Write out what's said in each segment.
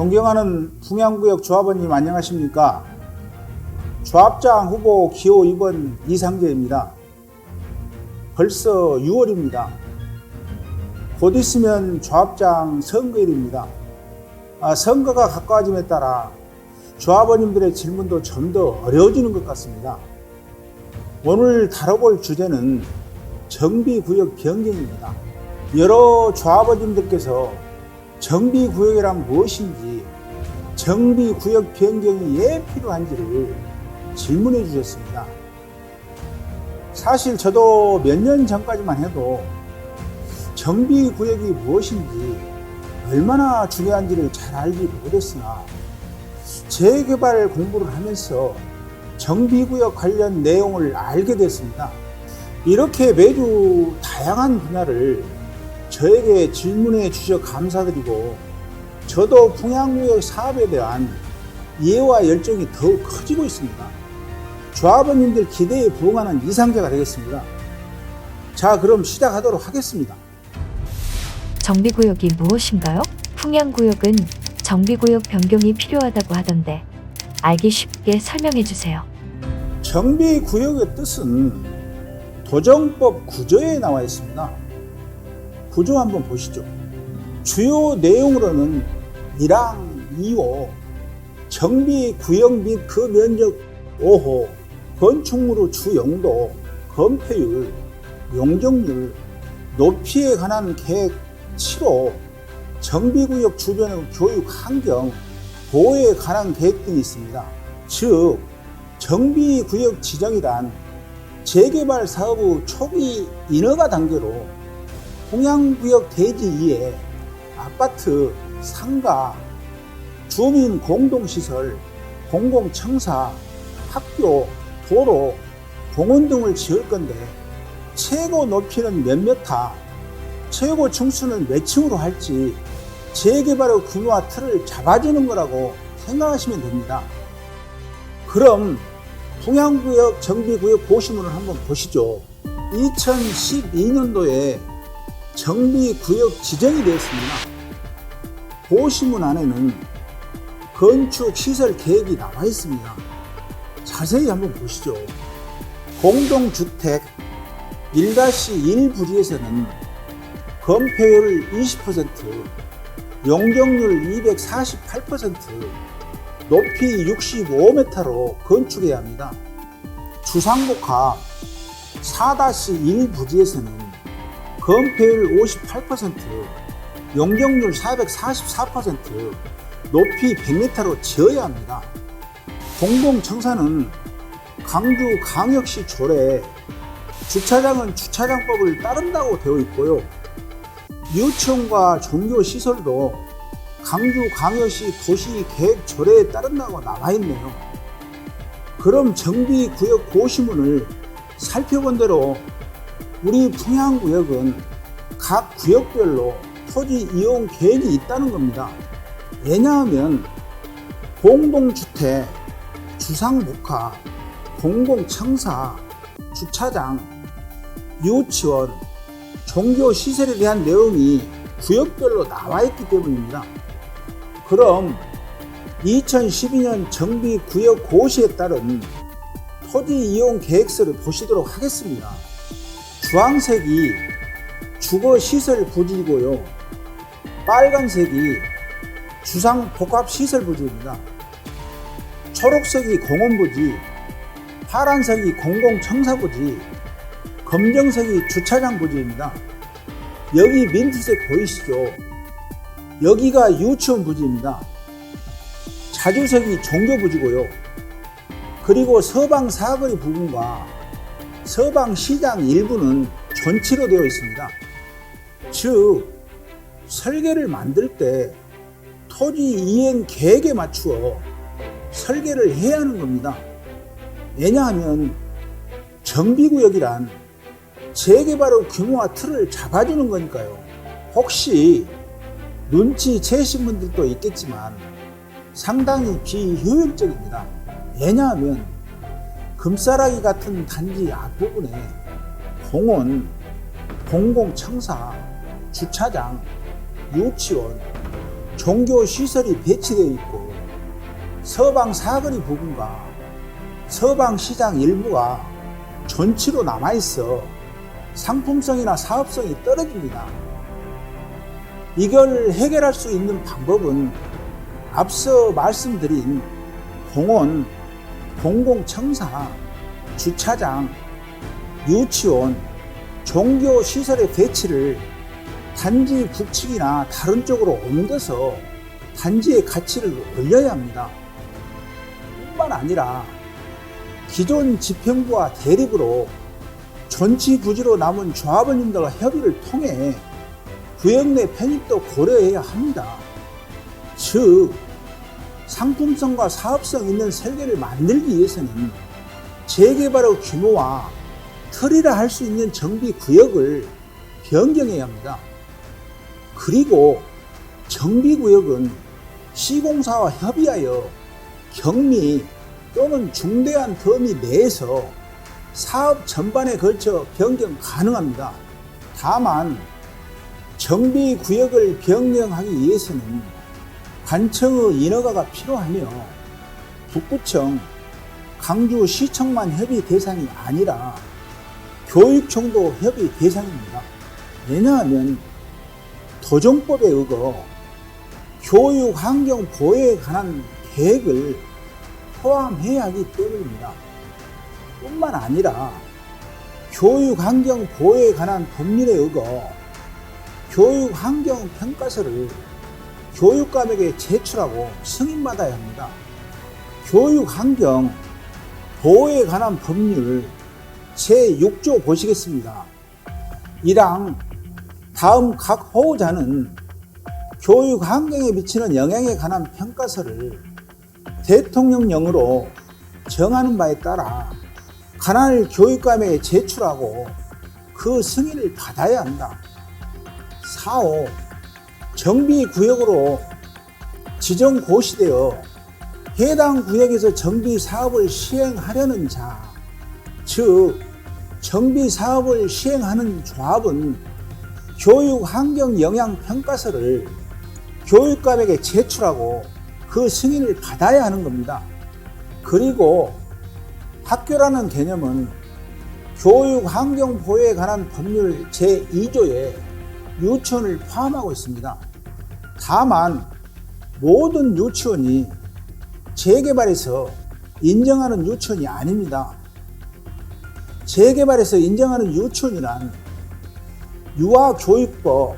존경하는 풍양구역 조합원님 안녕하십니까? 조합장 후보 기호 2번 이상재입니다. 벌써 6월입니다. 곧 있으면 조합장 선거일입니다. 선거가 가까워짐에 따라 조합원님들의 질문도 좀 더 어려워지는 것 같습니다. 오늘 다뤄볼 주제는 정비구역 변경입니다. 여러 조합원님들께서 정비구역이란 무엇인지, 정비구역 변경이 왜 필요한지를 질문해 주셨습니다. 사실 저도 몇 년 전까지만 해도 정비구역이 무엇인지 얼마나 중요한지를 잘 알지 못했으나 재개발 공부를 하면서 정비구역 관련 내용을 알게 됐습니다. 이렇게 매주 다양한 분야를 저에게 질문해 주셔 감사드리고, 저도 풍양구역 사업에 대한 이해와 열정이 더욱 커지고 있습니다. 조합원님들 기대에 부응하는 이상재가 되겠습니다. 자, 그럼 시작하도록 하겠습니다. 정비구역이 무엇인가요? 풍양구역은 정비구역 변경이 필요하다고 하던데 알기 쉽게 설명해 주세요. 정비구역의 뜻은 도정법 구조에 나와 있습니다. 구조 한번 보시죠. 주요 내용으로는 1항 2호, 정비구역 및 그 면적 5호, 건축물의 주용도, 건폐율, 용적률, 높이에 관한 계획 7호, 정비구역 주변의 교육 환경, 보호에 관한 계획 등이 있습니다. 즉, 정비구역 지정이란 재개발 사업의 초기 인허가 단계로 풍양구역 대지 이에 아파트, 상가, 주민 공동시설, 공공청사, 학교, 도로, 공원 등을 지을 건데, 최고 높이는 몇 미터, 최고 층수는 몇 층으로 할지 재개발의 규모와 틀을 잡아주는 거라고 생각하시면 됩니다. 그럼 풍양구역 정비구역 고시문을 한번 보시죠. 2012년도에 정비구역 지정이 되었습니다. 고시문 안에는 건축시설 계획이 나와 있습니다. 자세히 한번 보시죠. 공동주택 1-1 부지에서는 건폐율 20%, 용적률 248%, 높이 65m로 건축해야 합니다. 주상복합 4-1 부지에서는 건폐율 58%, 용적률 444%, 높이 100m로 지어야 합니다. 공공청사는 강주광역시 조례에 주차장은 주차장법을 따른다고 되어 있고요. 유치원과 종교시설도 강주광역시 도시계획 조례에 따른다고 나와 있네요. 그럼 정비구역 고시문을 살펴본 대로 우리 풍양구역은 각 구역별로 토지 이용 계획이 있다는 겁니다. 왜냐하면 공동주택, 주상복합, 공공청사, 주차장, 유치원, 종교시설에 대한 내용이 구역별로 나와 있기 때문입니다. 그럼 2012년 정비구역 고시에 따른 토지 이용 계획서를 보시도록 하겠습니다. 주황색이 주거시설 부지이고요. 빨간색이 주상복합시설 부지입니다. 초록색이 공원부지, 파란색이 공공청사부지, 검정색이 주차장 부지입니다. 여기 민트색 보이시죠? 여기가 유치원 부지입니다. 자주색이 종교부지고요. 그리고 서방 사거리 부분과 서방 시장 일부는 전치로 되어 있습니다. 즉, 설계를 만들 때 토지 이행 계획에 맞추어 설계를 해야 하는 겁니다. 왜냐하면 정비구역이란 재개발의 규모와 틀을 잡아주는 거니까요. 혹시 눈치채신 분들도 있겠지만 상당히 비효율적입니다. 왜냐하면 금싸라기 같은 단지 앞부분에 공원, 공공청사, 주차장, 유치원, 종교시설이 배치되어 있고 서방 사거리 부분과 서방 시장 일부가 전치로 남아있어 상품성이나 사업성이 떨어집니다. 이걸 해결할 수 있는 방법은 앞서 말씀드린 공원, 공공청사, 주차장, 유치원, 종교시설의 배치를 단지 북측이나 다른 쪽으로 옮겨서 단지의 가치를 올려야 합니다. 뿐만 아니라 기존 지평구와 대립으로 전치 부지로 남은 조합원님들과 협의를 통해 구역 내 편입도 고려해야 합니다. 즉, 상품성과 사업성 있는 설계를 만들기 위해서는 재개발의 규모와 틀이라 할 수 있는 정비 구역을 변경해야 합니다. 그리고 정비구역은 시공사와 협의하여 경미 또는 중대한 범위 내에서 사업 전반에 걸쳐 변경 가능합니다. 다만 정비구역을 변경하기 위해서는 관청의 인허가가 필요하며 북구청, 강주시청만 협의 대상이 아니라 교육청도 협의 대상입니다. 왜냐하면 도정법에 의거 교육환경 보호에 관한 계획을 포함해야 하기 때문입니다. 뿐만 아니라 교육환경 보호에 관한 법률에 의거 교육환경 평가서를 교육감에게 제출하고 승인받아야 합니다. 교육환경 보호에 관한 법률 제6조 보시겠습니다. 1항 다음 각 호자는 교육 환경에 미치는 영향에 관한 평가서를 대통령령으로 정하는 바에 따라 관할 교육감에게 제출하고 그 승인을 받아야 한다. 4호 정비구역으로 지정 고시되어 해당 구역에서 정비사업을 시행하려는 자, 즉 정비사업을 시행하는 조합은 교육환경영향평가서를 교육감에게 제출하고 그 승인을 받아야 하는 겁니다. 그리고 학교라는 개념은 교육환경보호에 관한 법률 제2조에 유치원을 포함하고 있습니다. 다만 모든 유치원이 재개발에서 인정하는 유치원이 아닙니다. 재개발에서 인정하는 유치원이란 유아교육법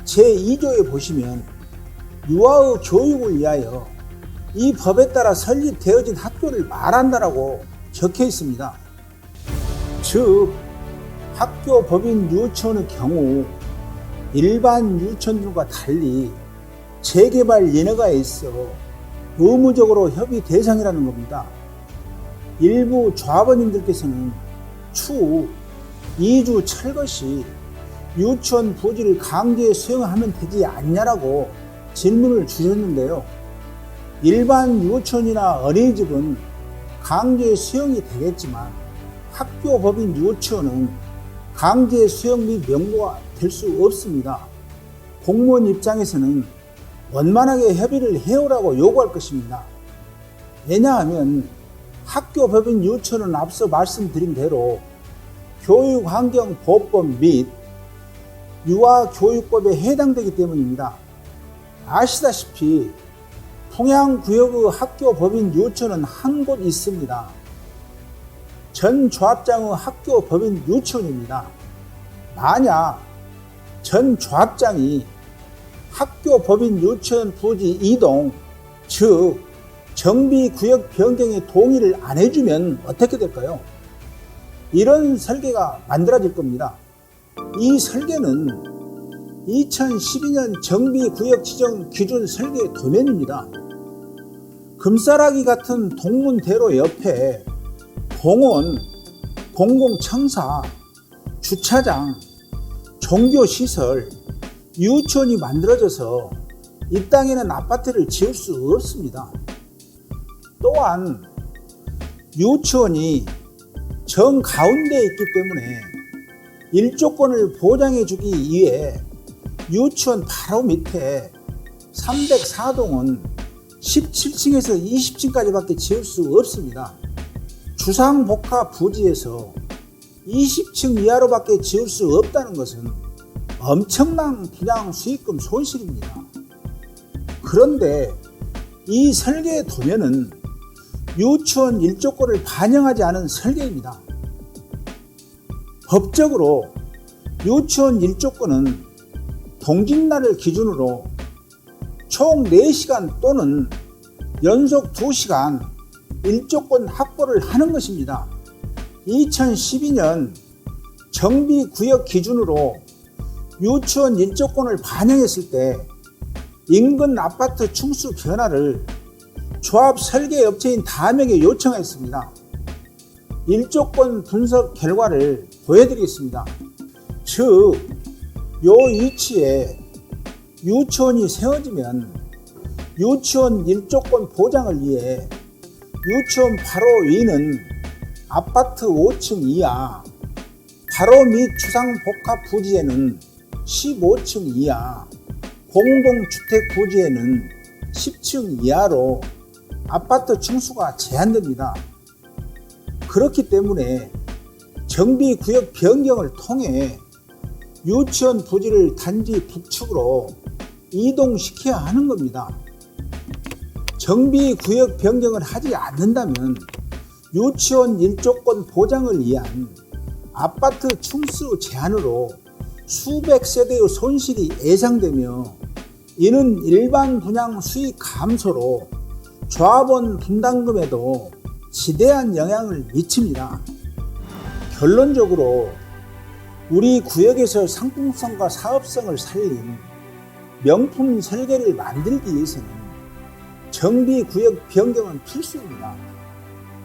제2조에 보시면 유아의 교육을 위하여 이 법에 따라 설립되어진 학교를 말한다라고 적혀 있습니다. 즉 학교 법인 유치원의 경우 일반 유치원들과 달리 재개발 인허가에 있어 의무적으로 협의 대상이라는 겁니다. 일부 조합원님들께서는 추후 2주 철거 시 유치원 부지를 강제 수용하면 되지 않냐라고 질문을 주셨는데요. 일반 유치원이나 어린이집은 강제 수용이 되겠지만 학교 법인 유치원은 강제 수용 및 명부가 될 수 없습니다. 공무원 입장에서는 원만하게 협의를 해오라고 요구할 것입니다. 왜냐하면 학교 법인 유치원은 앞서 말씀드린 대로 교육환경보호법 및 유아교육법에 해당되기 때문입니다. 아시다시피 통양구역의 학교 법인 유치원은 한 곳 있습니다. 전 조합장의 학교 법인 유치원입니다. 만약 전 조합장이 학교 법인 유치원 부지 이동, 즉 정비구역 변경에 동의를 안 해주면 어떻게 될까요? 이런 설계가 만들어질 겁니다. 이 설계는 2012년 정비구역 지정 기준 설계 도면입니다. 금싸라기 같은 동문대로 옆에 공원, 공공청사, 주차장, 종교시설, 유치원이 만들어져서 이 땅에는 아파트를 지을 수 없습니다. 또한 유치원이 정 가운데에 있기 때문에 일조권을 보장해 주기 위해 유치원 바로 밑에 304동은 17층에서 20층까지밖에 지을 수 없습니다. 주상복합 부지에서 20층 이하로밖에 지을 수 없다는 것은 엄청난 분양 수익금 손실입니다. 그런데 이 설계의 도면은 유치원 1조권을 반영하지 않은 설계입니다. 법적으로 유치원 1조권은 동짓날을 기준으로 총 4시간 또는 연속 2시간 1조권 확보를 하는 것입니다. 2012년 정비구역 기준으로 유치원 1조권을 반영했을 때 인근 아파트 층수 변화를 조합 설계 업체인 다명에 요청했습니다. 1조권 분석 결과를 보여드리겠습니다. 즉, 요 위치에 유치원이 세워지면 유치원 1조권 보장을 위해 유치원 바로 위는 아파트 5층 이하, 바로 밑 주상복합 부지에는 15층 이하, 공동주택 부지에는 10층 이하로 아파트 층수가 제한됩니다. 그렇기 때문에 정비구역 변경을 통해 유치원 부지를 단지 북측으로 이동시켜야 하는 겁니다. 정비구역 변경을 하지 않는다면 유치원 1조권 보장을 위한 아파트 층수 제한으로 수백 세대의 손실이 예상되며 이는 일반 분양 수익 감소로 조합원 분담금에도 지대한 영향을 미칩니다. 결론적으로 우리 구역에서 상품성과 사업성을 살린 명품 설계를 만들기 위해서는 정비구역 변경은 필수입니다.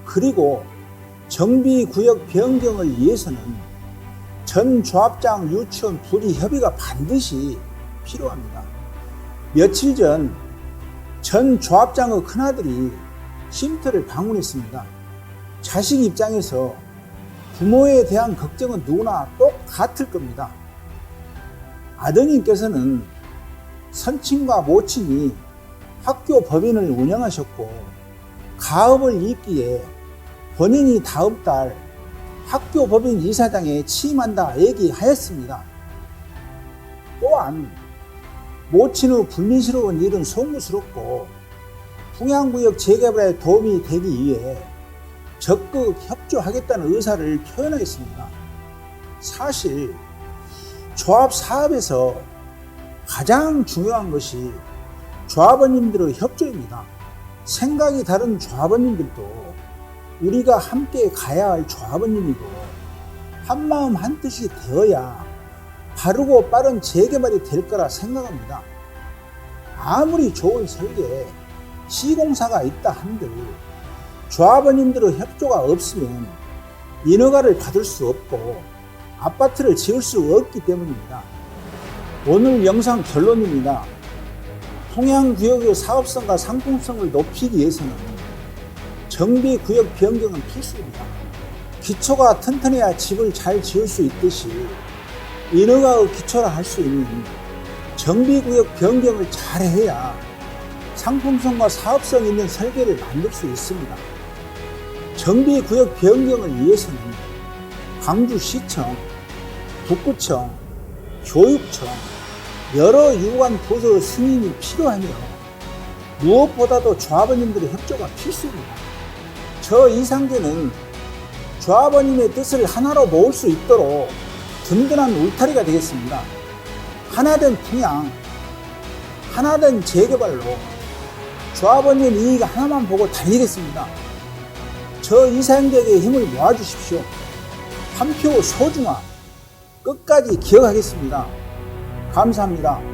그리고 정비구역 변경을 위해서는 전 조합장 유치원 부지 협의가 반드시 필요합니다. 며칠 전 조합장의 큰아들이 쉼터를 방문했습니다. 자식 입장에서 부모에 대한 걱정은 누구나 똑같을 겁니다. 아드님께서는 선친과 모친이 학교 법인을 운영하셨고 가업을 잇기에 본인이 다음 달 학교 법인 이사장에 취임한다 얘기하였습니다. 또한 모친의 불미스러운 일은 송구스럽고 풍양구역 재개발에 도움이 되기 위해 적극 협조하겠다는 의사를 표현하였습니다. 사실 조합 사업에서 가장 중요한 것이 조합원님들의 협조입니다. 생각이 다른 조합원님들도 우리가 함께 가야 할 조합원님이고 한마음 한뜻이 되어야 바르고 빠른 재개발이 될 거라 생각합니다. 아무리 좋은 설계, 시공사가 있다 한들 조합원님들의 협조가 없으면 인허가를 받을 수 없고 아파트를 지을 수 없기 때문입니다. 오늘 영상 결론입니다. 통양구역의 사업성과 상품성을 높이기 위해서는 정비구역 변경은 필수입니다. 기초가 튼튼해야 집을 잘 지을 수 있듯이 인허가의 기초라 할 수 있는 정비구역 변경을 잘 해야 상품성과 사업성 있는 설계를 만들 수 있습니다. 정비구역 변경을 위해서는 광주시청, 북구청, 교육청, 여러 유관 부서의 승인이 필요하며 무엇보다도 조합원님들의 협조가 필수입니다. 저 이상계는 조합원님의 뜻을 하나로 모을 수 있도록 든든한 울타리가 되겠습니다. 하나된 풍양, 하나된 재개발로 조합원님 이익 하나만 보고 달리겠습니다. 저 이상계에게 힘을 모아주십시오. 한 표 소중화 끝까지 기억하겠습니다. 감사합니다.